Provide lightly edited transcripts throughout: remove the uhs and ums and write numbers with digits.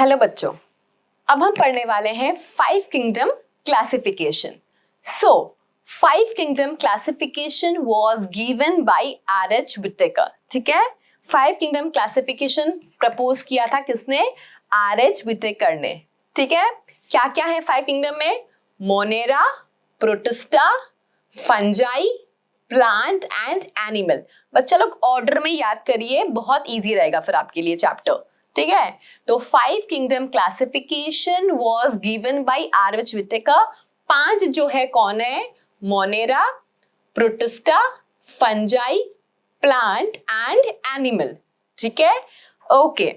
Hello बच्चों, अब हम पढ़ने वाले हैं 5 kingdom classification. So 5 kingdom classification was given by R H. Whittaker. ठीक है, 5 किंगडम क्लासिफिकेशन प्रपोज किया था किसने? आर.एच. विटेकर ने। ठीक है, क्या क्या है 5 किंगडम में? Monera, Protista, Fungi, plant and animal. बच्चा लोग ऑर्डर में याद करिए, बहुत इजी रहेगा फिर आपके लिए चैप्टर। ठीक है, तो 5 kingdom classification was given by R H. Whittaker. 5 जो है कौन है? Monera, Protista, Fungi, plant and animal. ठीक है, ओके।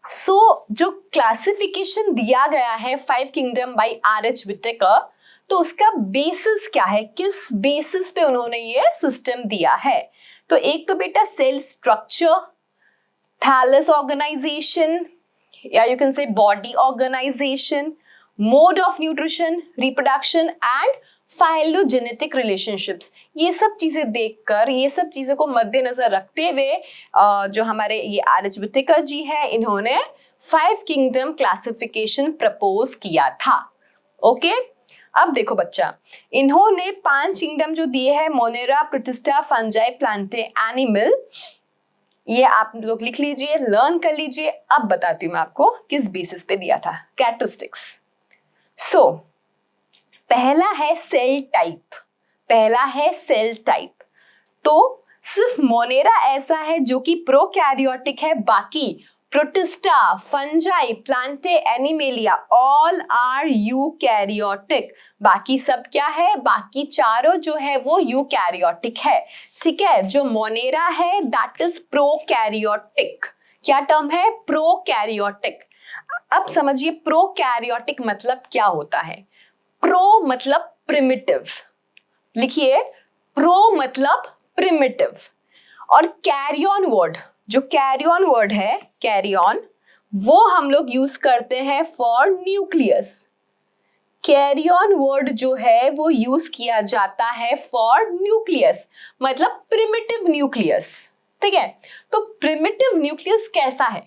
सो जो क्लासिफिकेशन दिया गया है 5 किंगडम बाय आर.एच. विटेकर, तो उसका बेसिस क्या है? किस बेसिस पे उन्होंने ये सिस्टम दिया है? तो एक तो बेटा सेल स्ट्रक्चर, thallus organization, या you can say body organization, mode of nutrition, reproduction and phylogenetic relationships। ये सब चीजें देखकर, ये सब चीजों को मद्देनजर रखते हुए जो हमारे ये आर.एच. विटेकर जी है, इन्होंने 5 किंगडम क्लासिफिकेशन प्रपोज किया था। ओके, अब देखो बच्चा, इन्होंने 5 किंगडम जो दिए हैं, Monera, Protista, Fungi, Plantae, animal, ये आप लोग लिख लीजिए, लर्न कर लीजिए। अब बताती हूँ मैं आपको किस बेसिस पे दिया था। कैरेक्टरिस्टिक्स। सो पहला है सेल टाइप, पहला है सेल टाइप। तो सिर्फ मोनेरा ऐसा है जो कि प्रोकैरियोटिक है, बाकी Protista, Fungi, Plantae, Animalia all are eukaryotic. बाकी सब क्या है? बाकी चारों जो है वो यूकैरियोटिक है। ठीक है, जो मोनेरा है दैट इज प्रोकैरियोटिक। क्या टर्म है? प्रोकैरियोटिक। अब समझिए प्रोकैरियोटिक मतलब क्या होता है। प्रो मतलब प्रिमिटिव, लिखिए, प्रो मतलब प्रिमिटिव। और कैरियन वर्ड, जो कैरियन वर्ड है, कैरियन, वो हम लोग यूज करते हैं फॉर न्यूक्लियस। कैरियन वर्ड जो है वो यूज किया जाता है फॉर न्यूक्लियस, मतलब प्रिमिटिव न्यूक्लियस। ठीक है, तो प्रिमिटिव न्यूक्लियस कैसा है?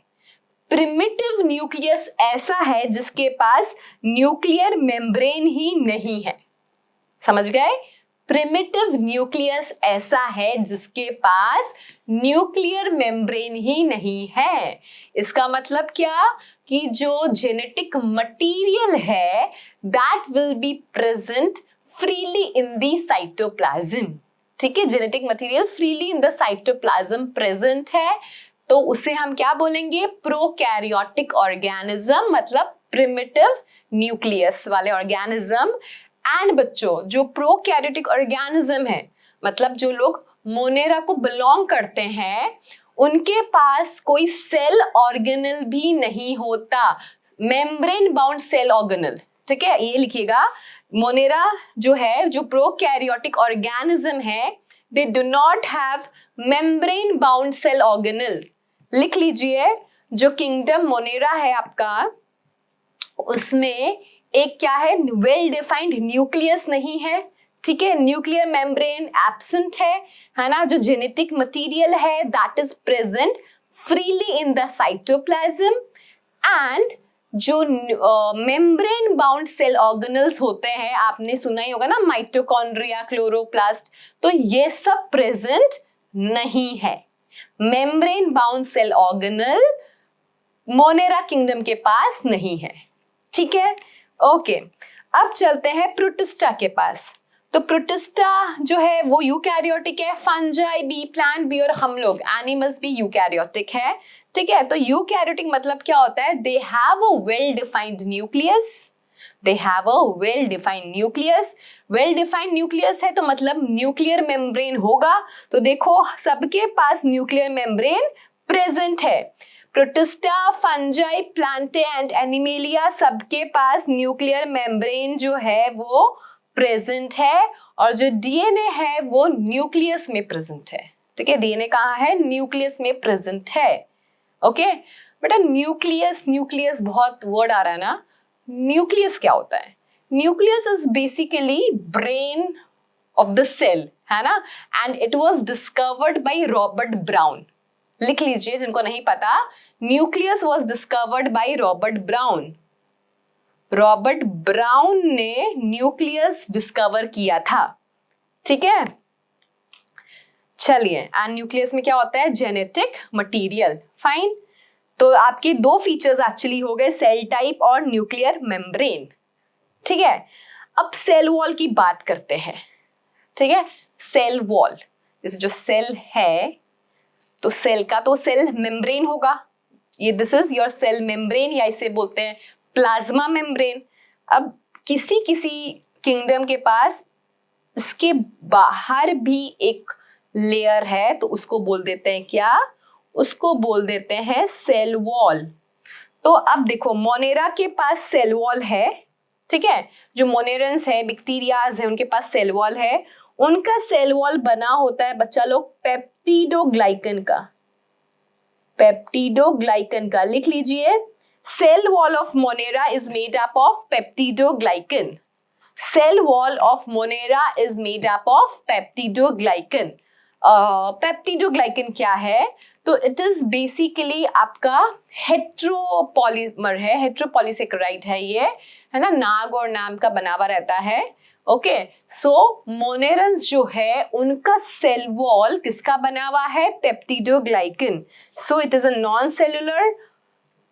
प्रिमिटिव न्यूक्लियस ऐसा है जिसके पास न्यूक्लियर मेम्ब्रेन ही नहीं है। समझ गए? प्रिमिटिव न्यूक्लियस ऐसा है जिसके पास न्यूक्लियर मेम्ब्रेन ही नहीं है। इसका मतलब क्या? कि जो जेनेटिक मटेरियल है that will be present freely in the cytoplasm. ठीक है, genetic material freely in the cytoplasm present है, तो उसे हम क्या बोलेंगे? प्रोकैरियोटिक ऑर्गेनिज्म, मतलब प्रिमिटिव न्यूक्लियस वाले ऑर्गेनिज्म। एंड बच्चों, जो प्रोकैरियोटिक ऑर्गेनिज्म है, मतलब जो लोग मोनेरा को बिलोंग करते हैं, उनके पास कोई सेल ऑर्गेनल भी नहीं होता, मेम्ब्रेन बाउंड सेल ऑर्गेनल। ठीक है, ये लिखिएगा, मोनेरा जो है, जो प्रोकैरियोटिक ऑर्गेनिज्म है, they do not have membrane bound cell organelle. लिख लीजिए, जो किंगडम मोनेरा है आपका, उसमें एक क्या है? वेल डिफाइंड न्यूक्लियस नहीं है। ठीक है, न्यूक्लियर मेम्ब्रेन एब्सेंट है ना। जो जेनेटिक मटेरियल है that is present freely in the cytoplasm, and जो मेम्ब्रेन बाउंड सेल ऑर्गेनल्स होते हैं, आपने सुना ही होगा ना, माइटोकॉन्ड्रिया, क्लोरोप्लास्ट, तो ये सब प्रेजेंट नहीं है। Membrane bound cell organelle Monera kingdom के पास नहीं है। ठीक है, ओके। अब चलते हैं प्रोटिस्टा के पास। तो प्रोटिस्टा जो है वो यूकैरियोटिक है, फंजाई भी, प्लांट भी, और हम लोग एनिमल्स भी यूकैरियोटिक है। ठीक है, तो यूकैरियोटिक मतलब क्या होता है? They have a well defined nucleus, they have a well defined nucleus. Well defined nucleus है तो मतलब न्यूक्लियर मेम्ब्रेन होगा। तो देखो, सबके पास न्यूक्लियर मेम्ब्रेन प्रेजेंट है। Protista, Fungi, Plantae and animalia, सबके पास न्यूक्लियर मेम्ब्रेन जो है वो प्रेजेंट है, और जो डीएनए है वो न्यूक्लियस में प्रेजेंट है। ठीक है, डीएनए कहाँ है? न्यूक्लियस में प्रेजेंट है। ओके बेटा, न्यूक्लियस, न्यूक्लियस बहुत वर्ड आ रहा है ना। न्यूक्लियस क्या होता है? Nucleus is basically brain of the cell, है ना, and it was discovered by Robert Brown. लिख लीजिए जिनको नहीं पता। Nucleus was discovered by Robert Brown. Robert Brown ने न्यूक्लियस डिस्कवर किया था, ठीक है। चलिए, एंड न्यूक्लियस में क्या होता है? Genetic material. फाइन। तो आपके दो फीचर्स एक्चुअली हो गए, सेल टाइप और न्यूक्लियर मेम्ब्रेन, ठीक है। अब सेल वॉल की बात करते हैं, ठीक है। सेल वॉल, जैसे जो सेल है तो सेल का तो सेल मेम्ब्रेन होगा, ये this is your cell membrane, या इसे बोलते हैं प्लाज्मा मेम्ब्रेन। अब किसी किसी किंगडम के पास इसके बाहर भी एक लेयर है, तो उसको बोल देते हैं क्या? उसको बोल देते हैं सेल वॉल। तो अब देखो, मोनेरा के पास सेल वॉल है, ठीक है। जो मोनेरन्स है, बैक्टीरियाज है, उनके पास सेल वॉल है। उनका सेल वॉल बना होता है बच्चा लोग पेप्टिडोग्लाइकन का। पेप्टिडोग्लाइकन का लिख लीजिए। Cell wall of Monera is made up of peptidoglycan. Cell wall of Monera is made up of peptidoglycan. Peptidoglycan क्या है? तो इट इज बेसिकली आपका हेट्रोपॉलीमर है, हेट्रोपॉलीसेकेराइड है ये, है ना। नाग और नाम का बना हुआ रहता है। ओके, सो मोनेरन्स जो है उनका सेल वॉल किसका बना हुआ है? Peptidoglycan. So it is a non cellular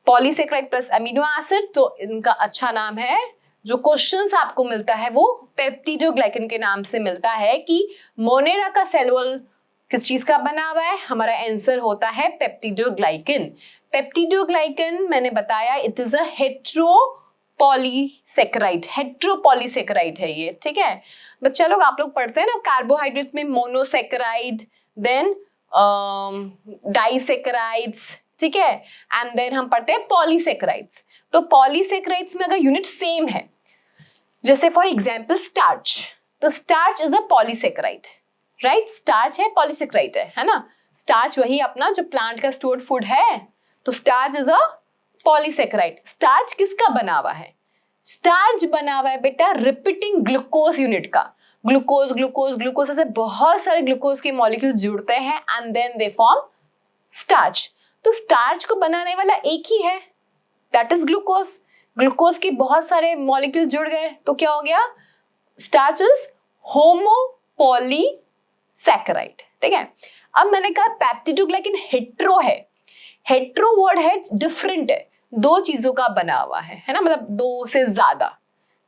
polysaccharide plus amino acid. तो इनका अच्छा नाम है, जो क्वेश्चंस आपको मिलता है वो पेप्टिडोग्लाइकन के नाम से मिलता है कि मोनेरा का सेल वॉल किस चीज का बना हुआ है? हमारा आंसर होता है पेप्टिडोग्लाइकन। पेप्टिडोग्लाइकन मैंने बताया इट इज अ हेट्रोपॉलीसेकेराइड, हेट्रोपॉलीसेकेराइड है ये, ठीक है। बच्चा लोग, आप लोग पढ़ते हैं ना कार्बोहाइड्रेट में मोनोसेकेराइड, देन डाइसेकेराइड्स, ठीक है, एंड देन हम पढ़ते हैं पॉलीसेकेराइड्स। तो पॉलीसेकेराइड्स में अगर यूनिट सेम है, जैसे फॉर एग्जाम्पल स्टार्च, तो starch is a polysaccharide, right. Starch है, पॉलीसेकेराइड है ना। स्टार्च वही अपना जो प्लांट का स्टोर्ड फूड है, तो starch is a polysaccharide. Starch किसका बना हुआ है? स्टार्च बना हुआ है बेटा रिपीटिंग ग्लूकोज यूनिट का। ग्लूकोज ग्लूकोज ग्लूकोज से बहुत सारे ग्लूकोज के मॉलिक्यूल्स जुड़ते हैं and then they form starch. तो स्टार्च को बनाने वाला एक ही है, दैट इज ग्लूकोज। ग्लूकोज के बहुत सारे मॉलिक्यूल जुड़ गए तो क्या हो गया? स्टार्च इज होमोपॉलीसेकेराइड, ठीक है। अब मैंने कहा पेप्टिडोग्लाइकन हेट्रो है। हेट्रो वर्ड है डिफरेंट है, दो चीजों का बना हुआ है ना, मतलब दो से ज्यादा,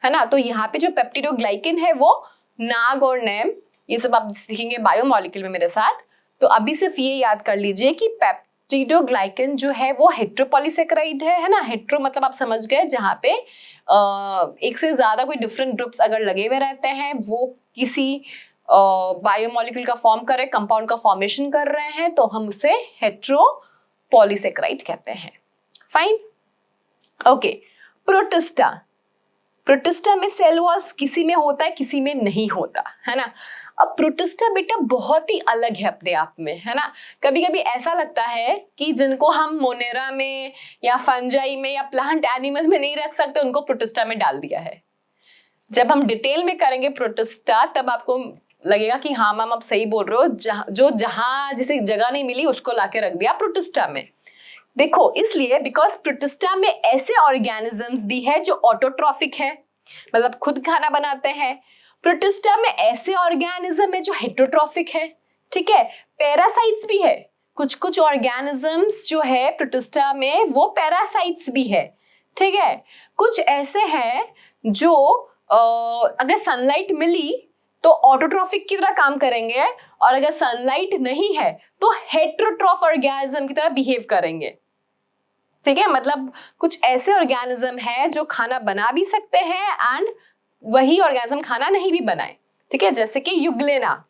है ना। तो यहाँ पे जो पेप्टिडोग्लाइकन है वो नाग और नेम, ये सब आप सीखेंगे बायोमॉलिक्यूल में मेरे साथ। तो अभी सिर्फ ये याद कर लीजिए कि पेप्टिडोग्लाइकन जो है वो हेट्रोपॉलीसेकेराइड है ना। हेट्रो मतलब आप समझ गए, जहाँ पे एक से ज्यादा कोई डिफरेंट ग्रुप्स अगर लगे हुए रहते हैं, वो किसी बायोमॉलिक्यूल का फॉर्म कर रहे हैं, कंपाउंड का फॉर्मेशन कर रहे हैं, तो हम उसे हेट्रोपॉलीसेकेराइड कहते हैं। Fine, okay. प्रोटिस्टा, प्रोटिस्टा में सेल वॉल्स किसी में होता है, किसी में नहीं होता, है ना। अब प्रोटिस्टा बेटा बहुत ही अलग है अपने आप में, है ना। कभी कभी ऐसा लगता है कि जिनको हम मोनेरा में या फंजाई में या प्लांट एनिमल में नहीं रख सकते, उनको प्रोटिस्टा में डाल दिया है। जब हम डिटेल में करेंगे प्रोटिस्टा, तब आपको लगेगा कि हाँ मैम आप सही बोल रहे हो, जहां जिसे जगह नहीं मिली उसको लाके रख दिया प्रोटिस्टा में। देखो, इसलिए बिकॉज प्रोटिस्टा में ऐसे ऑर्गेनिजम्स भी है जो ऑटोट्रॉफिक है, मतलब खुद खाना बनाते हैं। प्रोटिस्टा में ऐसे ऑर्गेनिज्म है जो हेटरोट्रॉफिक है, ठीक है। पैरासाइट्स भी है, कुछ कुछ ऑर्गेनिजम्स जो है प्रोटिस्टा में वो पैरासाइट्स भी है, ठीक है। कुछ ऐसे हैं जो अगर सनलाइट मिली तो ऑटोट्रॉफिक की तरह काम करेंगे, और अगर सनलाइट नहीं है तो हेटरोट्रॉफ ऑर्गेनिज्म की तरह बिहेव करेंगे, ठीक है। मतलब कुछ ऐसे ऑर्गेनिज्म है जो खाना बना भी सकते हैं एंड वही ऑर्गेनिज्म खाना नहीं भी बनाए, ठीक है, जैसे कि यूग्लेना,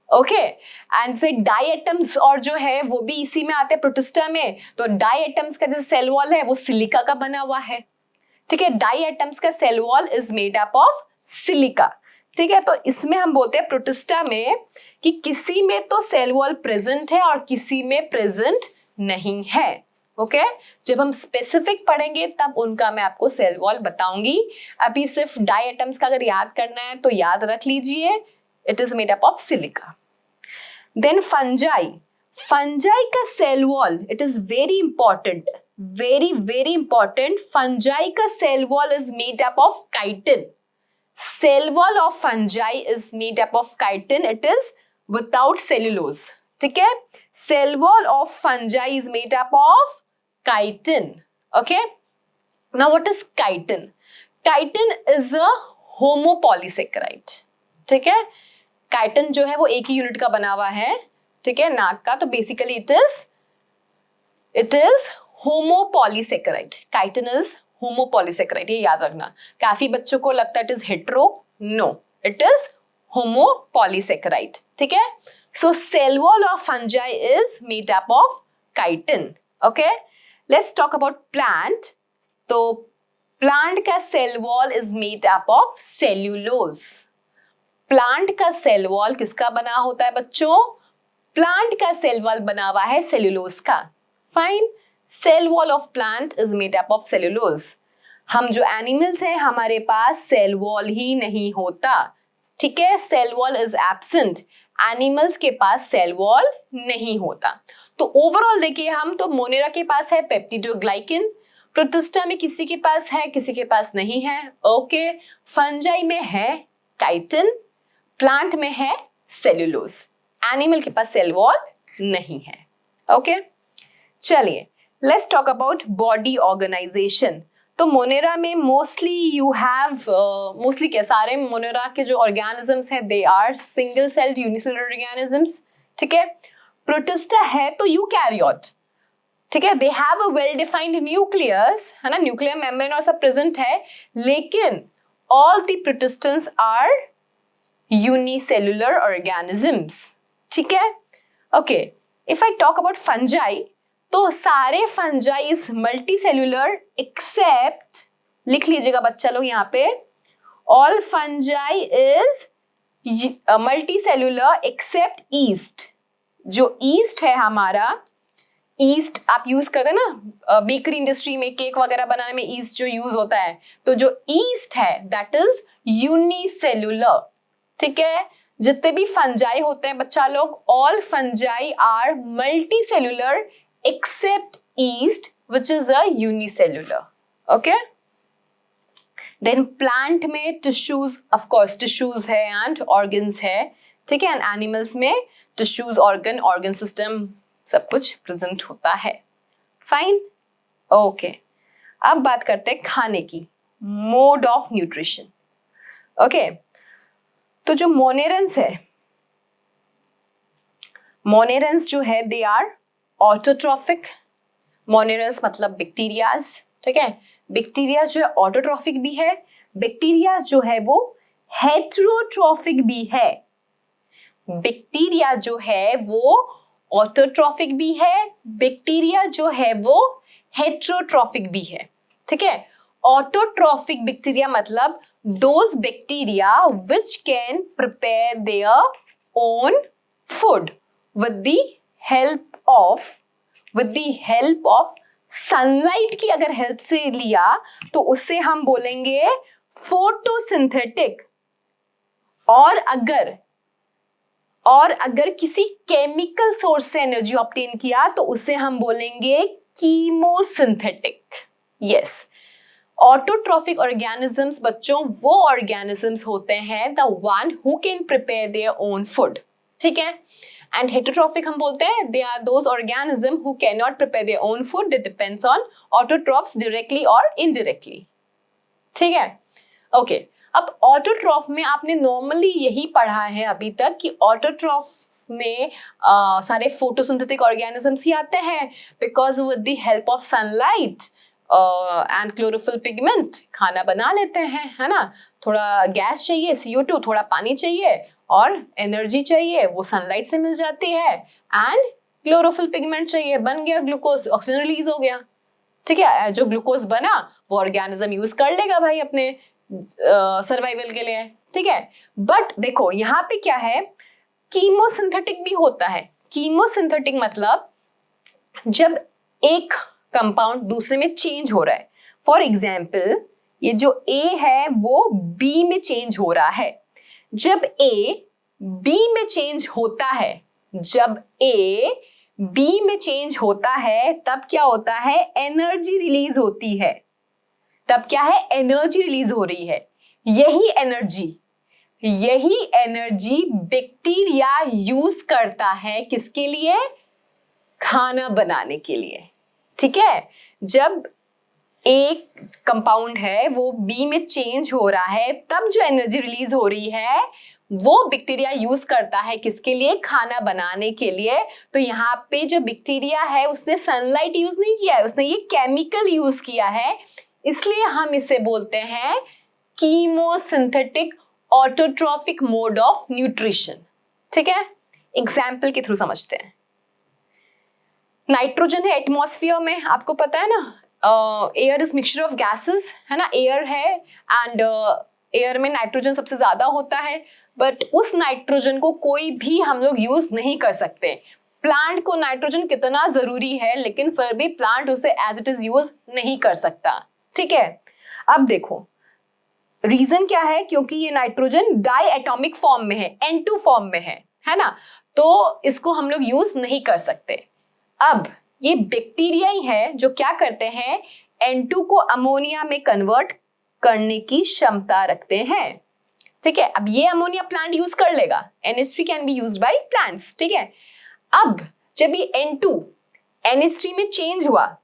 ओके। एंड से डाइएटम्स और जो है वो भी इसी में आते हैं प्रोटिस्टा में। तो डाइएटम्स का जो सेल वॉल है वो सिलिका का बना हुआ है, ठीक है। डाइएटम्स का cell wall is made up of silica, ठीक है। तो इसमें हम बोलते हैं प्रोटिस्टा में कि किसी में तो सेल वॉल प्रेजेंट है और किसी में प्रेजेंट नहीं है, ओके। जब हम स्पेसिफिक पढ़ेंगे तब उनका मैं आपको सेल वॉल बताऊंगी। अभी सिर्फ डाइएटम्स का अगर याद करना है तो याद रख लीजिए, it is made up of silica. Then fungi, fungi का cell wall, it is very important, very very important. Fungi का cell wall is made up of chitin. Cell wall of fungi is made up of chitin, it is without cellulose. ठीक है, cell wall of fungi is made up of chitin. Okay, now what is chitin? Chitin is a homopolysaccharide. ठीक है, chitin जो है वो एक ही unit का बना हुआ है, ठीक है, नाक का. तो basically it is homopolysaccharide. Chitin is homopolysaccharide, ये याद रखना. काफी बच्चों को लगता है it is hetero, no, it is homopolysaccharide. ठीक है, so cell wall of fungi is made up of chitin. Okay, let's talk about plant. तो प्लांट का cell wall is made up of cellulose. Plant का cell wall किसका बना होता है बच्चों? प्लांट का सेल वॉल बना हुआ है सेल्यूलोज का. Fine, cell wall of plant is made up of cellulose. हम जो एनिमल्स हैं हमारे पास सेल वॉल ही नहीं होता. ठीक है, cell wall is absent. Animals के पास सेल वॉल नहीं होता. तो ओवरऑल देखिए हम, तो मोनेरा के पास है पेप्टिडोग्लाइकिन, प्रोटिस्टा में किसी के पास है, किसी के पास नहीं है. ओके, फंजाई में है काइटिन, प्लांट में है सेल्यूलोज. एनिमल के पास सेल वॉल नहीं है. ओके, चलिए let's talk about body organization. तो मोनेरा में मोस्टली यू हैव मोस्टली क्या, सारे मोनेरा के जो ऑर्गेनिजम्स हैं they are single celled unicellular organisms. ठीक है, प्रोटिस्टा है तो यूकैरियोट. ठीक है, they have a well defined nucleus, है ना, न्यूक्लियर मेम्ब्रेन और सब प्रेजेंट है, लेकिन all the protistans are unicellular organisms. ठीक है, okay. If I talk about fungi, तो सारे फंजाइज मल्टी सेल्यूलर एक्सेप्ट, लिख लीजिएगा बच्चा लोग यहाँ पे, all fungi is multi cellular except yeast. जो ईस्ट है हमारा, ईस्ट आप यूज करते हैं ना बेकरी इंडस्ट्री में, केक वगैरह बनाने में ईस्ट जो यूज होता है, तो जो ईस्ट है दैट इज यूनिसेल्यूलर. ठीक है, जितने भी फंजाई होते हैं बच्चा लोग, all fungi are multi cellular except yeast which is a unicellular. Okay, then plant में टिश्यूज, ऑफ कोर्स टिश्यूज है एंड ऑर्गन्स है. ठीक है, एंड एनिमल्स में टिश्यूज, ऑर्गन सिस्टम सब कुछ प्रेजेंट होता है. Fine, okay. अब बात करते हैं खाने की, मोड ऑफ न्यूट्रिशन. ओके, तो जो मोनेरेंस है, मोनेरेंस जो है दे आर ऑटोट्रॉफिक. मोनेरेंस मतलब बैक्टीरियाज. ठीक है, बैक्टीरिया जो है ऑटोट्रॉफिक भी है, बैक्टीरियाज जो है वो हेटेरोट्रॉफिक भी है. बैक्टीरिया जो है वो ऑटोट्रॉफिक भी है, बैक्टीरिया जो है वो हेटेरोट्रॉफिक भी है. ठीक है, ऑटोट्रॉफिक बैक्टीरिया मतलब those bacteria which can prepare their own food with the help of sunlight की अगर हेल्प से लिया तो उससे हम बोलेंगे फोटोसिंथेटिक. और अगर किसी केमिकल सोर्स से एनर्जी ऑब्टेन किया तो उससे हम बोलेंगे कीमोसिंथेटिक. यस, ऑटोट्रॉफिक ऑर्गेनिजम्स बच्चों वो ऑर्गेनिजम्स होते हैं the one who can prepare their own food. ठीक है, एंड हेटेरोट्रॉफिक हम बोलते हैं they are those organism who can not prepare their own food, that depends on autotrophs directly और इनडायरेक्टली. ठीक है, ओके. अब ऑटोट्रॉफ में आपने नॉर्मली यही पढ़ा है अभी तक कि ऑटोट्रॉफ में सारे फोटोसिंथेटिक ऑर्गेनिजम्स ही आते हैं, because with the help of sunlight and chlorophyll pigment खाना बना लेते हैं, है ना. थोड़ा गैस चाहिए CO2, थोड़ा पानी चाहिए और एनर्जी चाहिए, वो सनलाइट से मिल जाती है, एंड क्लोरोफिल पिगमेंट चाहिए, बन गया ग्लूकोज, ऑक्सीजन रिलीज हो गया. ठीक है, जो ग्लूकोज बना वो ऑर्गेनिज्म यूज कर लेगा भाई अपने सर्वाइवल के लिए. ठीक है, बट देखो यहाँ पे क्या है, कीमोसिंथेटिक भी होता है. कीमोसिंथेटिक मतलब जब एक कंपाउंड दूसरे में चेंज हो रहा है. फॉर एग्जाम्पल ये जो A है वो B में चेंज हो रहा है. जब A B में चेंज होता है, जब A बी में चेंज होता है तब क्या होता है, एनर्जी रिलीज होती है। तब क्या है, एनर्जी रिलीज हो रही है। यही एनर्जी बैक्टीरिया यूज करता है किसके लिए, खाना बनाने के लिए। ठीक है, जब एक कंपाउंड है वो बी में चेंज हो रहा है तब जो एनर्जी रिलीज हो रही है वो बैक्टीरिया यूज करता है किसके लिए, खाना बनाने के लिए। तो यहाँ पे जो बैक्टीरिया है उसने सनलाइट यूज नहीं किया है, उसने ये केमिकल यूज किया है, इसलिए हम इसे बोलते हैं chemosynthetic autotrophic mode of nutrition. ठीक है, एग्जाम्पल के थ्रू समझते हैं। नाइट्रोजन है एटमॉस्फेयर में, आपको पता है ना, air is mixture of gases, है ना, एयर है एंड एयर में नाइट्रोजन सबसे ज्यादा होता है, बट उस नाइट्रोजन को कोई भी हम लोग यूज नहीं कर सकते। प्लांट को नाइट्रोजन कितना जरूरी है लेकिन फिर भी प्लांट उसे एज इट इज यूज नहीं कर सकता। ठीक है, अब देखो रीजन क्या है, क्योंकि ये नाइट्रोजन डाई एटॉमिक फॉर्म में है, N2 फॉर्म में है ना, तो इसको हम लोग यूज नहीं कर सकते। अब ये बैक्टीरिया ही है जो क्या करते हैं, N2 को अमोनिया में कन्वर्ट करने की क्षमता रखते हैं। ठीक है, अब ये अमोनिया प्लांट यूज कर लेगा, NH3 can be used by plants. ठीक है, अब जब ये N2 NH3 में चेंज हुआ,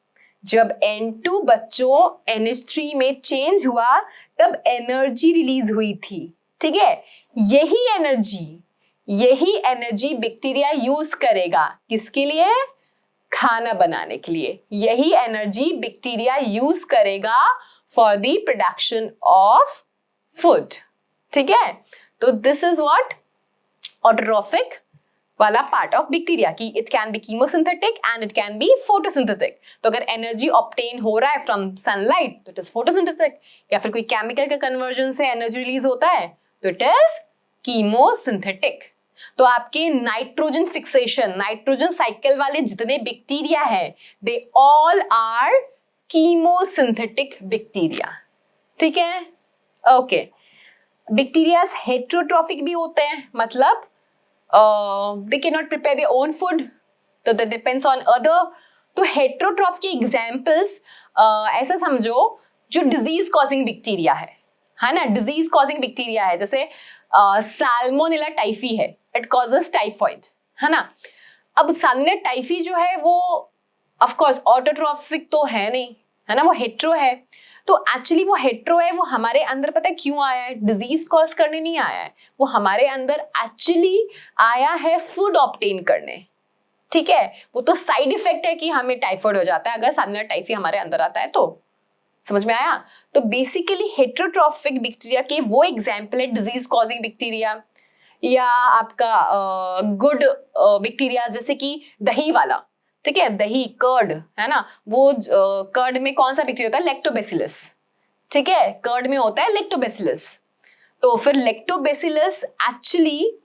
जब N2 बच्चों NH3 में चेंज हुआ तब एनर्जी रिलीज हुई थी। ठीक है, यही एनर्जी बैक्टीरिया यूज करेगा किसके लिए, खाना बनाने के लिए। यही एनर्जी बैक्टीरिया यूज करेगा for the production of food. ठीक है, तो दिस इज व्हाट ऑटोट्रॉफिक वाला पार्ट ऑफ बैक्टीरिया की it can be chemosynthetic and it can be photosynthetic. तो अगर एनर्जी ऑब्टेन हो रहा है फ्रॉम सनलाइट तो इट इज फोटोसिंथेटिक, या फिर कोई केमिकल के कन्वर्जन से एनर्जी रिलीज होता है तो इट इज कीमोसिंथेटिक। तो आपके नाइट्रोजन फिक्सेशन, नाइट्रोजन साइकिल वाले जितने बैक्टीरिया है they all are chemosynthetic bacteria. ठीक है, ओके। बैक्टीरिया हेटेरोट्रॉफिक भी होते हैं, मतलब they cannot prepare their own food, तो that depends on other। तो हेटेरोट्रॉफ के एग्जाम्पल्स ऐसा समझो जो डिजीज कॉजिंग बैक्टीरिया है ना, डिजीज कॉजिंग बैक्टीरिया है, जैसे साल्मोनेला टाइफी है, इट कॉजेस टाइफॉइड, है ना। अब साल्मोनेला टाइफी जो है वो ऑफ कोर्स ऑटोट्रॉफिक तो है नहीं, है ना, वो हेटेरो है। तो एक्चुअली वो हेटेरो है, वो हमारे अंदर पता है क्यों आया है, डिजीज कॉज करने नहीं आया है, वो हमारे अंदर एक्चुअली आया है फूड ऑब्टेन करने। ठीक है, वो तो साइड इफेक्ट है कि हमें टाइफाइड हो जाता है अगर साल्मोनेला टाइफी हमारे अंदर आता है, तो समझ में आया। तो बेसिकली हेटेरोट्रॉफिक बैक्टीरिया के वो एग्जाम्पल है डिजीज कॉजिंग बैक्टीरिया, या आपका गुड बैक्टीरिया जैसे कि दही वाला। ठीक है, दही कर्ड है ना, वो कर्ड में कौन सा बैक्टीरिया होता है, लैक्टोबैसिलस। ठीक है, कर्ड में होता है लैक्टोबैसिलस। तो फिर लैक्टोबैसिलस एक्चुअली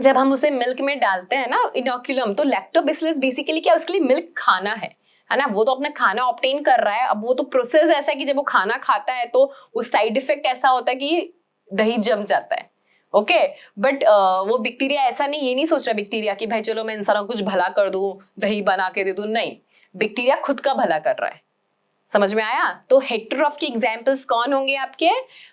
जब हम उसे मिल्क में डालते हैं ना इनोक्यूलम, तो लैक्टोबैसिलस बेसिकली क्या, उसके लिए मिल्क खाना है ना, वो तो अपना खाना ऑब्टेन कर रहा है। अब वो तो प्रोसेस ऐसा है कि जब वो खाना खाता है तो उस साइड इफेक्ट ऐसा होता है कि दही जम जाता है। ओके, बट वो बैक्टीरिया ऐसा नहीं, ये नहीं सोच रहा बैक्टीरिया कि भाई चलो मैं इंसानों को कुछ भला कर दूं, दही बना के दे दूं, नहीं, बैक्टीरिया खुद का भला कर रहा है। समझ में आया। तो हेटेरोट्रॉफ के एग्जांपल्स कौन होंगे आपके,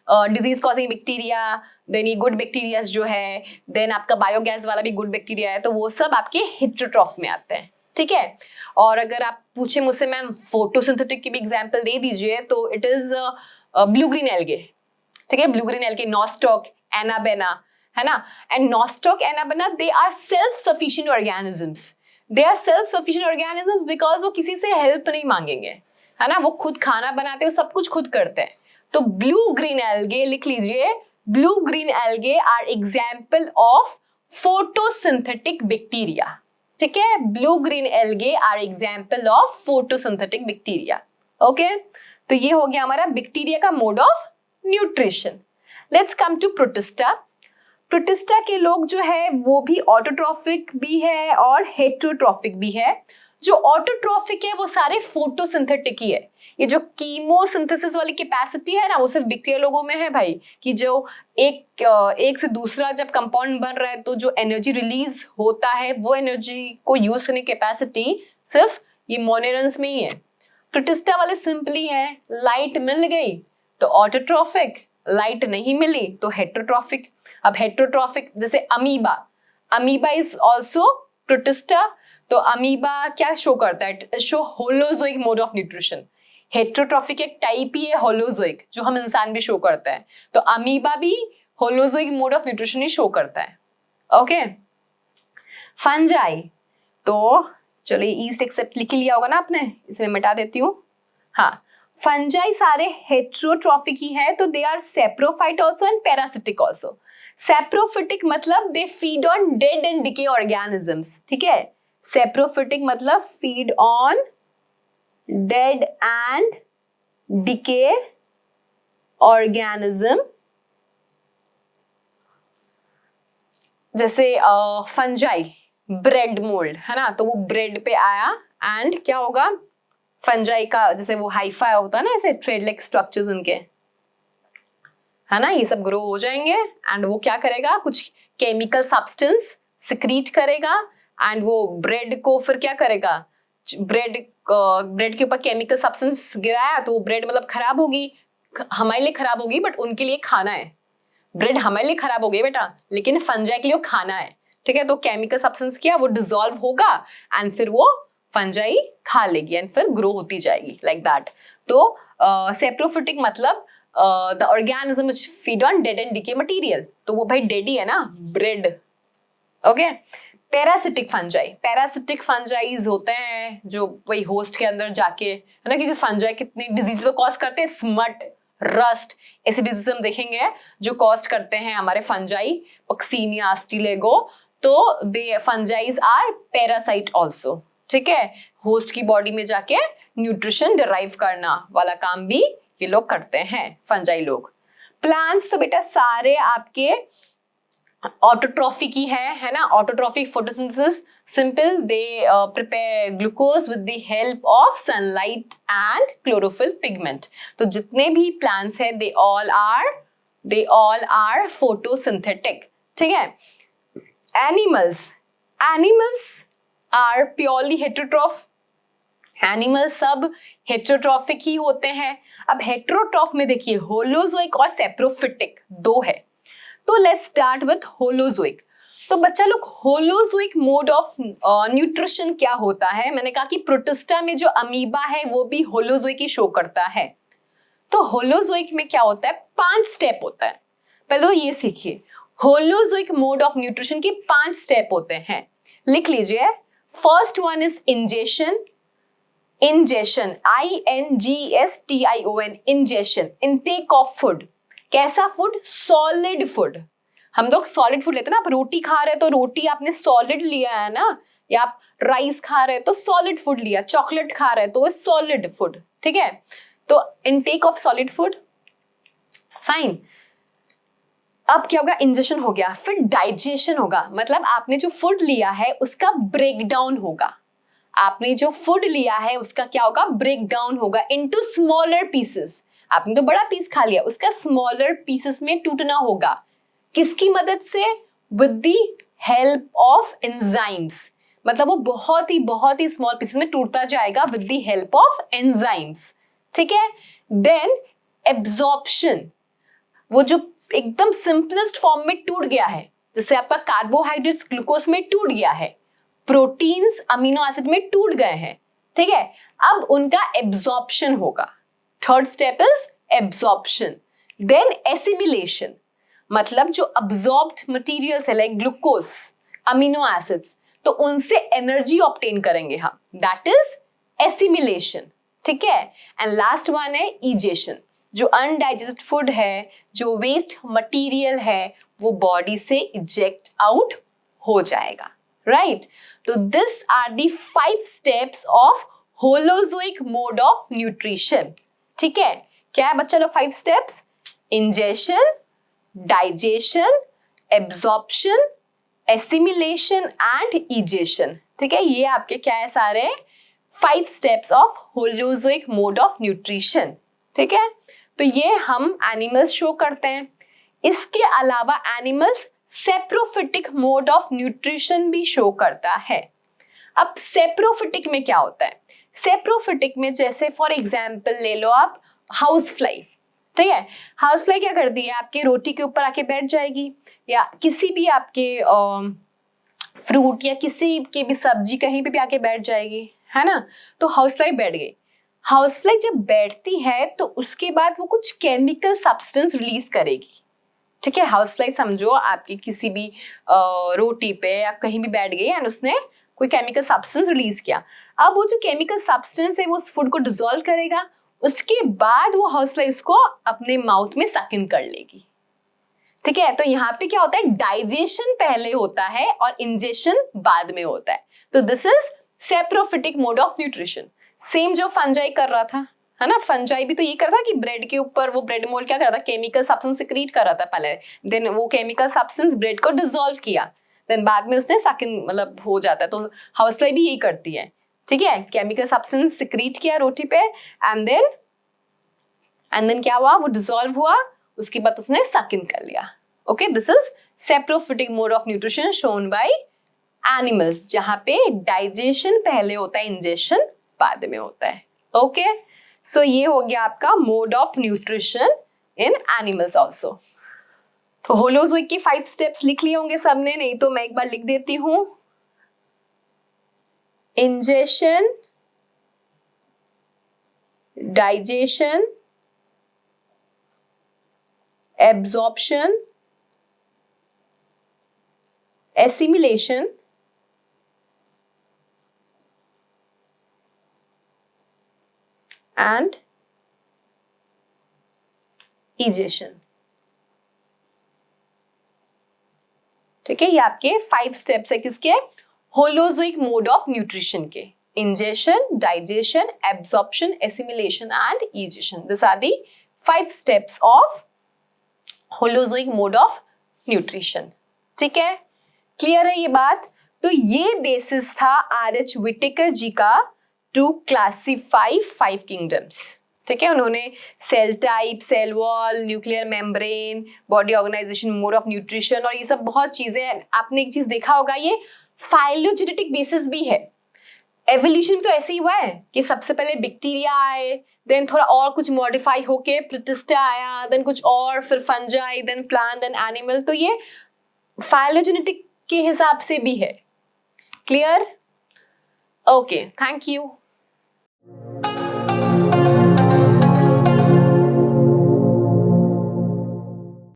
डिजीज कॉजिंग बैक्टीरिया, देन ये गुड बैक्टीरिया जो है, देन आपका बायोगैस वाला भी गुड बैक्टीरिया है, तो वो सब आपके हेटेरोट्रॉफ में आते हैं। ठीक है, और अगर आप पूछे मुझसे मैम फोटोसिंथेटिक की भी एग्जाम्पल दे दीजिए, तो it is blue green algae. ठीक है, blue green algae, Nostoc, Anabaena, है ना, and Nostoc, Anabaena they are self sufficient organisms. They are self sufficient organisms because वो किसी से हेल्प नहीं मांगेंगे, है ना, वो खुद खाना बनाते हैं, सब कुछ खुद करते हैं। तो ब्लू ग्रीन एल्गे लिख लीजिए, blue green algae are example of photosynthetic bacteria. ठीक है, blue green algae are example of photosynthetic bacteria. Okay, तो ये हो गया हमारा बैक्टीरिया का mode of nutrition. Let's come to Protista. Protista के लोग जो है वो भी ऑटोट्रॉफिक भी है और हेटेरोट्रॉफिक भी है। जो ऑटोट्रॉफिक है वो सारे फोटोसिंथेटिक ही है, ये जो कीमोसिंथेसिस वाली कैपेसिटी है ना, वो सिर्फ बैक्टीरिया लोगों में है भाई, कि जो एक से दूसरा जब कंपाउंड बन रहा है तो जो एनर्जी रिलीज होता है वो एनर्जी को यूज करने की कैपेसिटी सिर्फ ये मोनेरन्स में ही है। प्रोटिस्टा वाले सिंपली है, लाइट मिल गई तो ऑटोट्रॉफिक, लाइट नहीं मिली तो हेटेरोट्रॉफिक। अब हेटेरोट्रॉफिक जैसे अमीबा इज ऑल्सो प्रोटिस्टा, तो अमीबा क्या शो करता है, show holozoic mode of nutrition. Heterotrophic एक टाइप ही है होलोजोइक, जो हम इंसान भी शो करता है, तो अमीबा भी holozoic mode of nutrition he show करता है। ओके, फंजाई, तो चलिए ईस्ट एक्सेप्ट लिख लिया होगा ना आपने, इसे मैं मिटा देती हूँ। हाँ, फंजाई सारे हेटेरोट्रॉफिक ही है, तो they are saprophyte also and parasitic also. Saprophytic मतलब they feed on dead and decay organisms, ठीक है। सेप्रोफिटिक मतलब feed on dead and decay organism, जैसे फंजाई ब्रेड मोल्ड है ना, तो वो ब्रेड पे आया एंड क्या होगा, फंजाई का जैसे वो हाइफा होता है ना, ऐसे थ्रेड लाइक स्ट्रक्चर्स उनके, है ना, ये सब ग्रो हो जाएंगे एंड वो क्या करेगा, कुछ केमिकल सब्सटेंस सिक्रीट करेगा एंड वो ब्रेड को फिर क्या करेगा, ब्रेड के ऊपर केमिकल सब्सटेंस गिराया तो वो ब्रेड मतलब खराब होगी, हमारे लिए खराब होगी बट उनके लिए खाना है। ब्रेड हमारे लिए खराब हो गई बेटा, लेकिन फंजाई के लिए खाना है, ठीक है। तो केमिकल सब्सटेंस क्या, वो डिसॉल्व होगा एंड फिर वो फंजाई खा लेगी एंड फिर ग्रो होती जाएगी लाइक दैट। तो सेप्रोफिटिक मतलब the organism which feed on dead and decay material, तो वो भाई डेड ही है ना bread. Okay, parasitic fungi, parasitic fungi होते हैं जो वही होस्ट के अंदर जाके, है ना, क्योंकि फंजाई कितनी डिजीज तो कॉज करते हैं, स्मट, रस्ट, ऐसी डिजीज हम देखेंगे जो कॉज करते हैं हमारे फंजाई, पक्सीनिया, स्टीलेगो, तो दे फंजाइज आर पैरासाइट ऑल्सो, ठीक है। होस्ट की बॉडी में जाके न्यूट्रिशन डिराइव करना वाला काम भी ये लोग करते हैं, फंजाई लोग। प्लांट्स तो बेटा सारे आपके ऑटोट्रॉफिक ही है ना, autotrophic photosynthesis, simple, they prepare glucose with the help of sunlight and chlorophyll pigment. तो जितने भी प्लांट्स है दे ऑल आर फोटोसिंथेटिक, ठीक है। Animals are purely heterotroph, animal सब हेटेरोट्रॉफिक ही होते हैं। अब हेटेरोट्रॉफ में देखिए होलोजोइक और सेप्रोफिटिक दो है, तो लेट्स स्टार्ट विथ होलोजोइक। तो बच्चा लोग होलोजोइक मोड ऑफ न्यूट्रिशन क्या होता है, मैंने कहा कि प्रोटिस्टा में जो अमीबा है वो भी होलोजोइक ही शो करता है। तो होलोजोइक में क्या होता है, 5 स्टेप होता है। पहले तो ये सीखिए, होलोजोइक मोड ऑफ न्यूट्रिशन के 5 स्टेप होते हैं, लिख लीजिए। First one is ingestion, INGESTION, ingestion, intake of food. कैसा फूड, सॉलिड फूड। हम लोग सॉलिड फूड लेते हैं ना, आप रोटी खा रहे हैं तो रोटी आपने सॉलिड लिया है ना, या आप राइस खा रहे हैं तो सॉलिड फूड लिया, चॉकलेट खा रहे हैं तो वो सॉलिड फूड, ठीक है। तो intake of solid food, fine. अब क्या होगा, इंजेशन हो गया, फिर डाइजेशन होगा, मतलब आपने जो फूड लिया है उसका ब्रेकडाउन होगा, आपने जो फूड लिया है उसका क्या होगा, ब्रेकडाउन होगा इनटू स्मॉलर पीसेस। आपने तो बड़ा पीस खा लिया, उसका स्मॉलर पीसेस में टूटना होगा, किसकी मदद से, with the help of enzymes, मतलब वो बहुत ही स्मॉल पीसेस में टूटता जाएगा with the help of enzymes, ठीक है। देन एब्जॉर्प्शन, वो जो एकदम सिंपलेस्ट फॉर्म में टूट गया है, जैसे आपका कार्बोहाइड्रेट्स ग्लूकोज में टूट गया है, प्रोटीन्स अमीनो एसिड में टूट गए हैं, ठीक है। अब उनका एब्जॉर्प्शन होगा, third step is absorption. Then assimilation, मतलब जो अब्जॉर्ब्ड मटेरियल्स है लाइक ग्लूकोज, अमीनो एसिड्स, तो उनसे एनर्जी ऑब्टेन करेंगे हम, दैट इज एसिमिलेशन, ठीक है। एंड लास्ट वन है इजेशन, जो अनडाइजेस्टेड फूड है, जो वेस्ट मटेरियल है, वो बॉडी से इजेक्ट आउट हो जाएगा, राइट। तो this are the 5 steps of holozoic mode of nutrition, ठीक है। क्या है बच्चा लोग 5 steps, ingestion, digestion, absorption, assimilation and egestion, ठीक है। ये आपके क्या है सारे 5 steps of holozoic mode of nutrition, ठीक है। तो ये हम एनिमल्स शो करते हैं। इसके अलावा animals saprophytic mode of nutrition भी शो करता है। अब सेप्रोफिटिक में क्या होता है? सेप्रोफिटिक में जैसे फॉर एग्जाम्पल ले लो आप हाउस फ्लाई, ठीक है। हाउस फ्लाई क्या करती है? आपके रोटी के ऊपर आके बैठ जाएगी, या किसी भी आपके फ्रूट या किसी की भी सब्जी कहीं पे भी आके बैठ जाएगी, है ना। तो हाउस फ्लाई बैठ गई। हाउस फ्लाई जब बैठती है तो उसके बाद वो कुछ केमिकल सब्सटेंस रिलीज करेगी, ठीक है। हाउस फ्लाई समझो आपकी किसी भी रोटी पे या कहीं भी बैठ गई एंड उसने कोई केमिकल सब्सटेंस रिलीज किया। अब वो जो केमिकल सब्सटेंस है वो उस फूड को डिसॉल्व करेगा, उसके बाद वो हाउस फ्लाई उसको अपने माउथ में सक इन कर लेगी, ठीक है। तो यहाँ पे क्या होता है? डाइजेशन पहले होता है और इंजेशन बाद में होता है। तो this is saprophytic mode of nutrition. Same जो फंजाई कर रहा था, है ना। फंजाई भी तो ये कर रहा था कि ब्रेड के ऊपर वो ब्रेड मोल्ड क्या कर रहा था? केमिकल सब्सटेंस सिक्रीट कर रहा था पहले, देन वो केमिकल सब्सटेंस ब्रेड को डिसॉल्व किया, देन बाद में उसने सकिन मतलब हो जाता है। तो हाउस फ्लाई भी यही करती है, ठीक है। केमिकल सब्सटेंस सिक्रीट किया रोटी पे एंड देन क्या हुआ? वो डिसॉल्व हुआ, उसके बाद उसने सकिन कर लिया। Okay, this is saprophytic mode of nutrition shown by animals, जहां पे डाइजेशन पहले होता है, इंजेशन बाद में होता है। ओके, सो ये हो गया आपका mode of nutrition in animals also. तो होलोजोइक की 5 स्टेप्स लिख लिए होंगे सबने, नहीं तो मैं एक बार लिख देती हूं। Ingestion, digestion, absorption, assimilation, and egestion, ठीक है। ये आपके 5 स्टेप्स है किसके? होलोजोइक मोड ऑफ न्यूट्रिशन के। Ingestion, digestion, absorption, assimilation and egestion, this are the 5 steps of holozoic mode of nutrition, ठीक है। क्लियर है ये बात? तो ये बेसिस था आर.एच. व्हिटेकर जी का टू क्लासिफाई 5 किंगडम्स, ठीक है। उन्होंने cell type, cell wall, nuclear membrane, body organization, mode of nutrition और ये सब बहुत चीजें। आपने एक चीज देखा होगा, ये फाइलोजेनेटिक बेसिस भी है। एवोल्यूशन तो ऐसे ही हुआ है कि सबसे पहले बैक्टीरिया आए, देन थोड़ा और कुछ मॉडिफाई होके प्रोटिस्टा आया, देन कुछ और, फिर fungi, then plant, then animal. तो ये फाइलोजेनेटिक के हिसाब से भी है। क्लियर? Okay, thank you.